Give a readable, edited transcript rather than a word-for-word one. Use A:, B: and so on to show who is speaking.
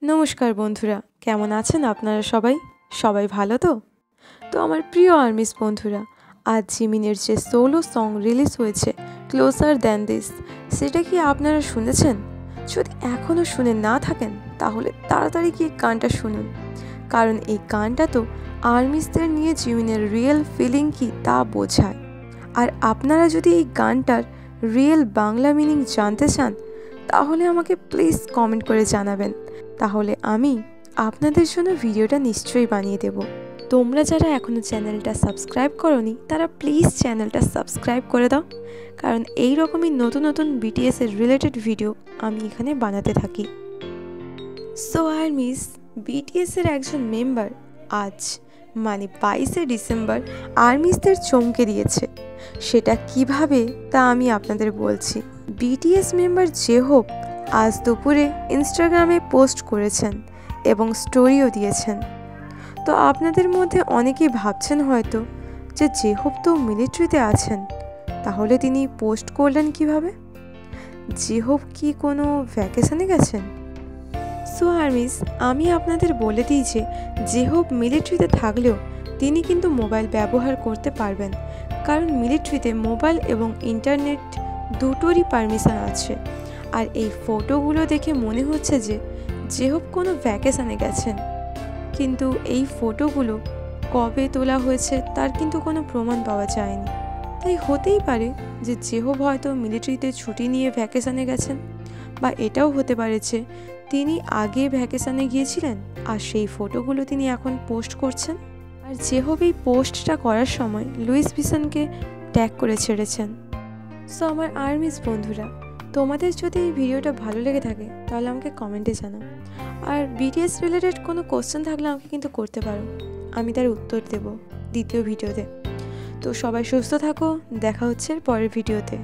A: নমস্কার বন্ধুরা, কেমন আছেন আপনারা সবাই? সবাই ভালো তো? তো আমার প্রিয় আর্মিস বন্ধুরা, আজ জিমিনের যে সোলো সং রিলিজ হয়েছে ক্লোজার দ্যান দিস, সেটা কি আপনারা শুনেছেন? যদি এখনও শুনে না থাকেন তাহলে তাড়াতাড়ি গিয়ে গানটা শুনুন, কারণ এই গানটা তো আর্মিসদের নিয়ে জিমিনের রিয়েল ফিলিং কি তা বোঝায়। আর আপনারা যদি এই গানটার রিয়েল বাংলা মিনিং জানতে চান তাহলে আমাকে প্লিজ কমেন্ট করে জানাবেন, তাহলে আমি আপনাদের জন্য ভিডিওটা নিশ্চয়ই বানিয়ে দেব। তোমরা যারা এখনও চ্যানেলটা সাবস্ক্রাইব করোনি তারা প্লিজ চ্যানেলটা সাবস্ক্রাইব করে দাও, কারণ এই রকমই নতুন নতুন বিটিএসের রিলেটেড ভিডিও আমি এখানে বানাতে থাকি। সো আর্মিস, বিটিএসের একজন মেম্বার আজ মানে 22শে ডিসেম্বর আর্মিসদের চমকে দিয়েছে। সেটা কিভাবে তা আমি আপনাদের বলছি। বিটিএস মেম্বার জেহোপ আজ দুপুরে ইনস্টাগ্রামে পোস্ট করেছেন এবং স্টোরিও দিয়েছেন। তো আপনাদের মধ্যে অনেকেই ভাবছেন হয়তো যে জেহোপ তো মিলিটারিতে আছেন, তাহলে তিনি পোস্ট করলেন কিভাবে? জেহোপ কি কোনো ভ্যাকেশনে গেছেন? সো আর্মিস, আমি আপনাদের বলে দিই যে জেহোপ মিলিটারিতে থাকলেও তিনি কিন্তু মোবাইল ব্যবহার করতে পারবেন, কারণ মিলিটারিতে মোবাইল এবং ইন্টারনেট দুটোরই পারমিশন আছে। আর এই ফটোগুলো দেখে মনে হচ্ছে যে জেহোপ কোনো ভ্যাকেশনে গেছেন, কিন্তু এই ফটোগুলো কবে তোলা হয়েছে তার কিন্তু কোনো প্রমাণ পাওয়া যায়নি। তাই হতেই পারে যে জেহোপ হয়তো মিলিটারিতে ছুটি নিয়ে ভ্যাকেশনে গেছেন, বা এটাও হতে পারে যে তিনি আগে ভ্যাকেশনে গিয়েছিলেন আর সেই ফটোগুলো তিনি এখন পোস্ট করছেন। আর জেহোপ এই পোস্টটা করার সময় লুইস ভিসনকে ট্যাগ করে ছেড়েছেন। সো আমার আর্মিস বন্ধুরা, তোমাদের যদি এই ভিডিওটা ভালো লেগে থাকে তাহলে আমাকে কমেন্টে জানাও। আর বিটিএস রিলেটেড কোনো কোশ্চেন থাকলে আমাকে কিন্তু করতে পারো, আমি তার উত্তর দেব দ্বিতীয় ভিডিওতে। তো সবাই সুস্থ থাকো, দেখা হচ্ছে পরের ভিডিওতে।